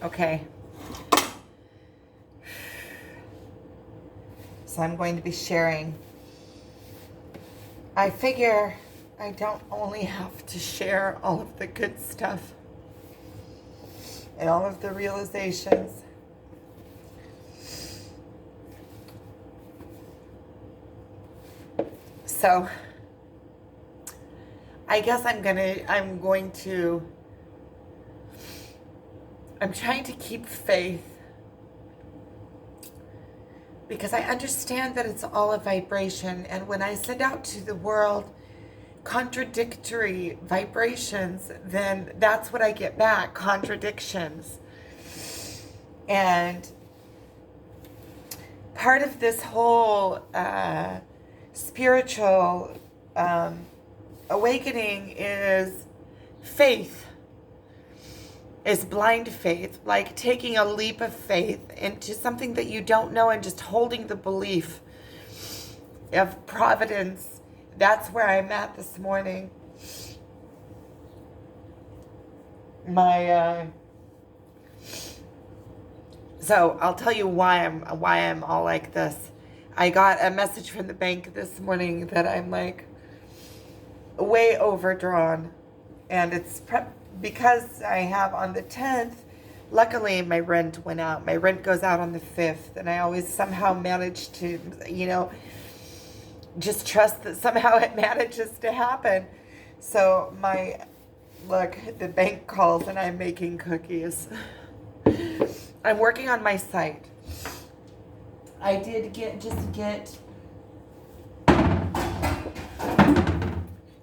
Okay. So I'm going to be sharing. I figure I don't only have to share all of the good stuff and all of the realizations. So I guess I'm trying to keep faith because I understand that it's all a vibration, and when I send out to the world contradictory vibrations, then that's what I get back, contradictions. And part of this whole spiritual awakening is faith, is blind faith, like taking a leap of faith into something that you don't know and just holding the belief of providence. That's where I'm at this morning. So I'll tell you why I'm all like this. I got a message from the bank this morning that I'm like way overdrawn, and it's because I have on the 10th. Luckily, my rent went out. My rent goes out on the 5th, and I always somehow manage to, just trust that somehow it manages to happen. So the bank calls and I'm making cookies. I'm working on my site. I did get,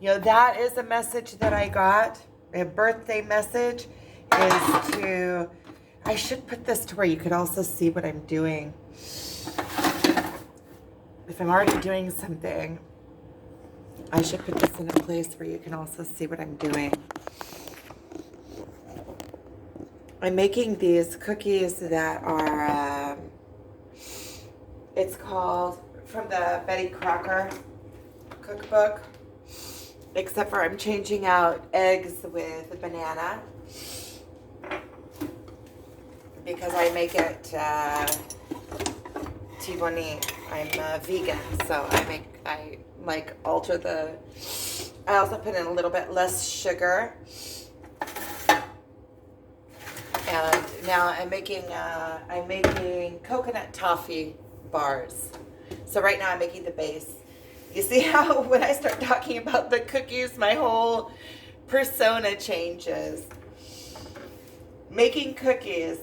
that is a message that I got. A birthday message is I should put this to where you could also see what I'm doing. If I'm already doing something, I should put this in a place where you can also see what I'm doing. I'm making these cookies that are, it's called, from the Betty Crocker cookbook, except for I'm changing out eggs with a banana because I make it Tiboni. I'm vegan, so I also put in a little bit less sugar. And now I'm making coconut toffee bars. So right now I'm making the base. You see how when I start talking about the cookies, my whole persona changes. Making cookies.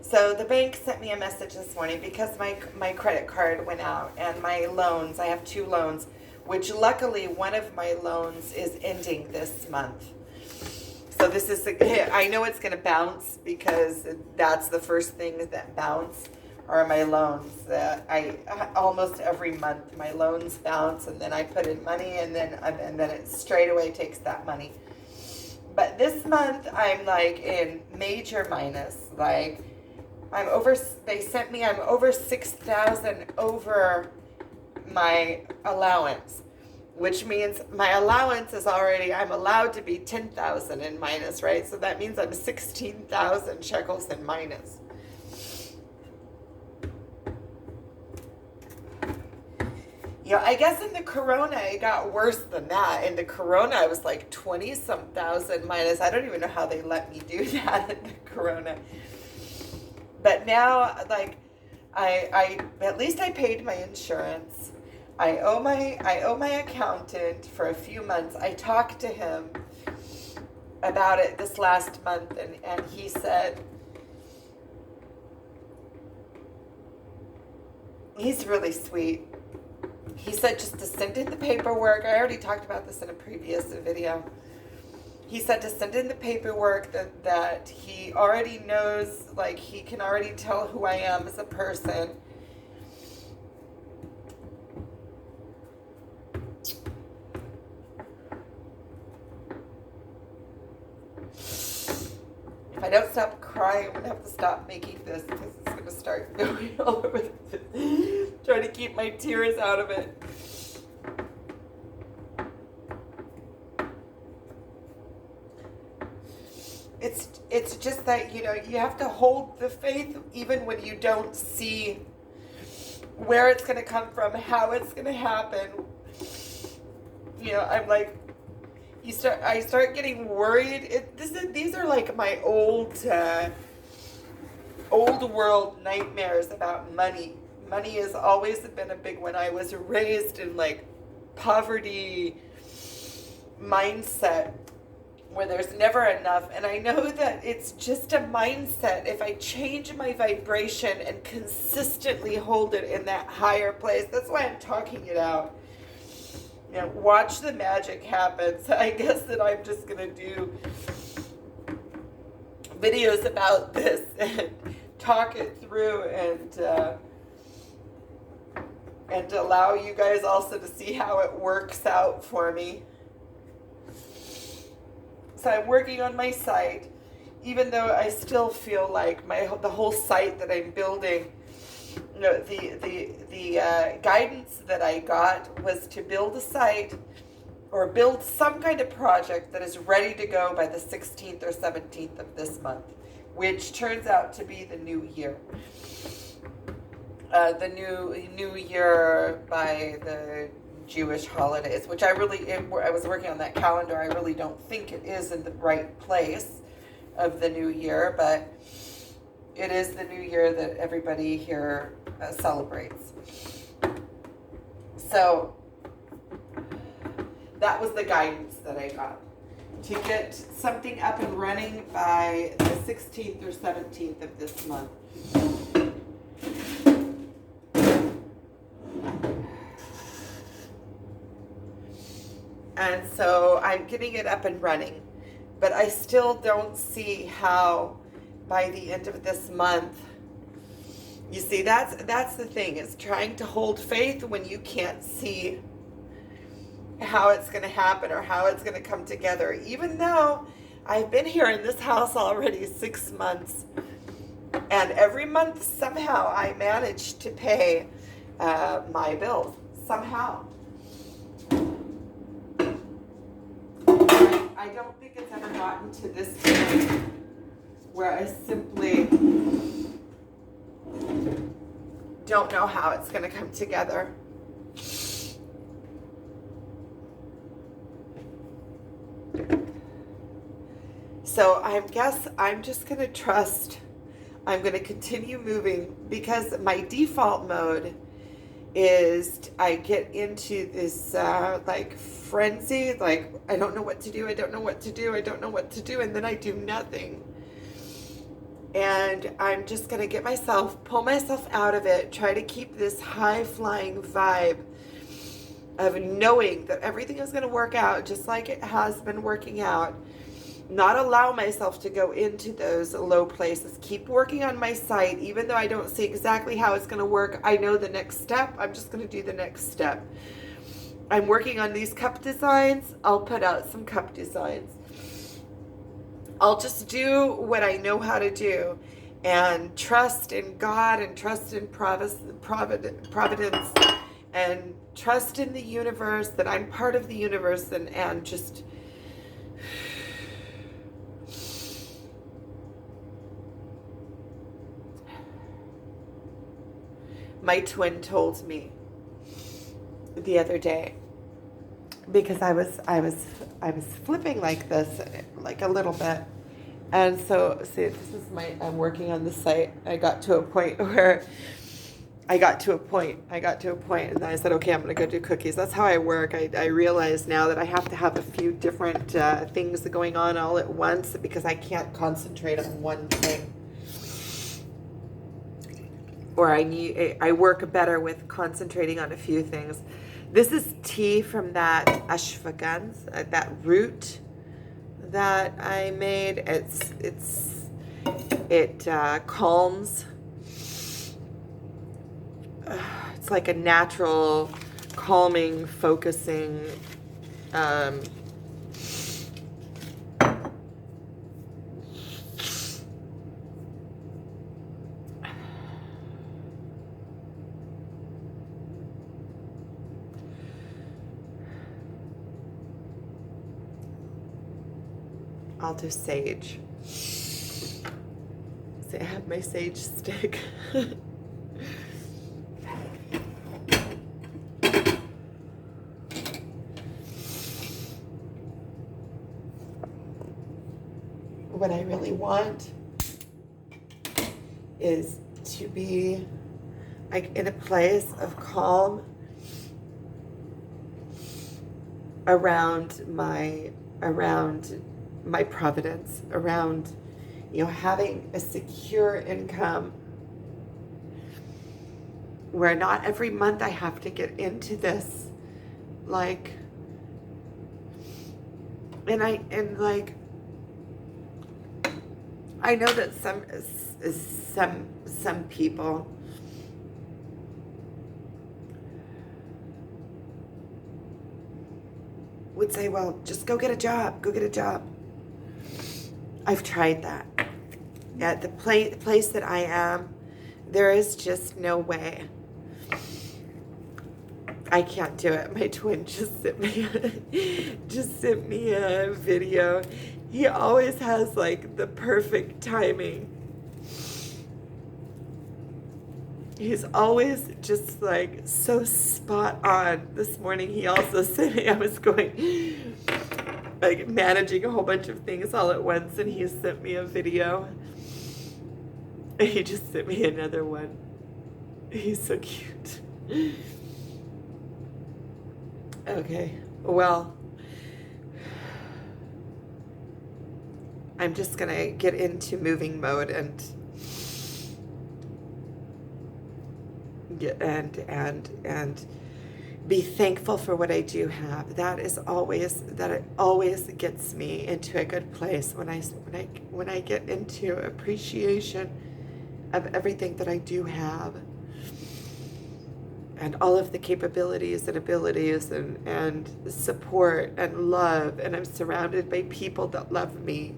So the bank sent me a message this morning because my credit card went out, and my loans, I have 2 loans, which luckily one of my loans is ending this month. So this is, I know it's going to bounce because that's the first thing that bounce are my loans. Almost every month my loans bounce, and then I put in money, and then it straight away takes that money. But this month I'm like in major minus. Like I'm over 6,000 over my allowance, which means my allowance is already, I'm allowed to be 10,000 in minus, right? So that means I'm 16,000 shekels in minus. I guess in the corona it got worse than that. In the corona I was like 20-some thousand minus. I don't even know how they let me do that in the corona. But now, like, I at least I paid my insurance. I owe my accountant for a few months. I talked to him about it this last month, and he said, he's really sweet. He said just to send in the paperwork. I already talked about this in a previous video. He said to send in the paperwork that he already knows, like he can already tell who I am as a person. If I don't stop crying, I'm going to have to stop making this because it's going to start going all over the place. Trying to keep my tears out of it. it's just that, you know, you have to hold the faith even when you don't see where it's going to come from, how it's going to happen. You know, I'm like, I start getting worried. These are like my old world nightmares about money. Money has always been a big one. I was raised in like poverty mindset where there's never enough, and I know that it's just a mindset. If I change my vibration and consistently hold it in that higher place, that's why I'm talking it out. You know, watch the magic happen. So I guess that I'm just gonna do videos about this and talk it through, and allow you guys also to see how it works out for me. So I'm working on my site, even though I still feel like the whole site that I'm building, you know, the guidance that I got was to build a site or build some kind of project that is ready to go by the 16th or 17th of this month, which turns out to be the new year. The new year by the Jewish holidays, which I was working on that calendar. I really don't think it is in the right place of the new year, but it is the new year that everybody here celebrates. So that was the guidance that I got, to get something up and running by the 16th or 17th of this month. And so I'm getting it up and running, but I still don't see how by the end of this month. You see, that's the thing, is trying to hold faith when you can't see how it's going to happen or how it's going to come together. Even though I've been here in this house already 6 months, and every month somehow I manage to pay my bills somehow. I don't think it's ever gotten to this point where I simply don't know how it's going to come together. So I guess I'm just going to trust. I'm going to continue moving, because my default mode is I get into this like frenzy, like I don't know what to do, I don't know what to do, I don't know what to do, and then I do nothing. And I'm just going to pull myself out of it, try to keep this high-flying vibe of knowing that everything is going to work out just like it has been working out. Not allow myself to go into those low places. Keep working on my site. Even though I don't see exactly how it's going to work, I know the next step. I'm just going to do the next step. I'm working on these cup designs. I'll put out some cup designs. I'll just do what I know how to do, and trust in God, and trust in providence, and trust in the universe, that I'm part of the universe, and just my twin told me the other day, because I was flipping like this, like a little bit, and so see, this is I'm working on the site. I got to a point, and then I said, okay, I'm gonna go do cookies. That's how I work. I realize now that I have to have a few different things going on all at once, because I can't concentrate on one thing. Or I work better with concentrating on a few things. This is tea from that ashwagandha, that root that I made. It calms. It's like a natural, calming, focusing. I'll do sage. See, I have my sage stick. What I really want is to be like in a place of calm around my providence, around, you know, having a secure income where not every month I have to get into this, like, and I know that some people would say, well, just go get a job, go get a job. I've tried that. At the place that I am, there is just no way. I can't do it. My twin just sent me a video. He always has like the perfect timing. He's always just like so spot on. This morning he also sent me, I was going like managing a whole bunch of things all at once, and he sent me a video. And he just sent me another one. He's so cute. Okay, well, I'm just gonna get into moving mode and be thankful for what I do have. It always gets me into a good place when I get into appreciation of everything that I do have, and all of the capabilities and abilities and support and love, and I'm surrounded by people that love me,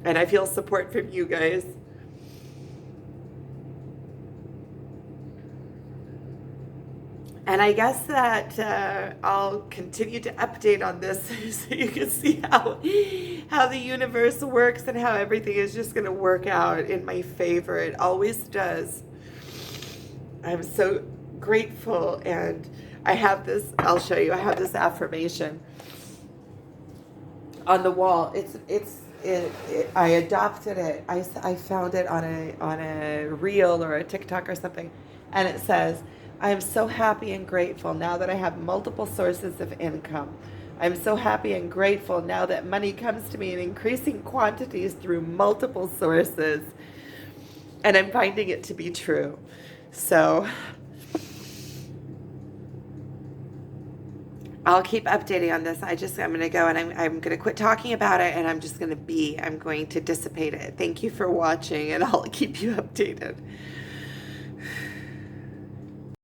and I feel support from you guys. And I guess that I'll continue to update on this so you can see how the universe works and how everything is just going to work out in my favor. It always does. I'm so grateful, and I have this, I'll show you, I have this affirmation on the wall. I adopted it. I found it on a reel or a TikTok or something, and it says, I am so happy and grateful now that I have multiple sources of income. I'm so happy and grateful now that money comes to me in increasing quantities through multiple sources. And I'm finding it to be true. So I'll keep updating on this. I'm going to go, and I'm going to quit talking about it, and I'm going to dissipate it. Thank you for watching, and I'll keep you updated.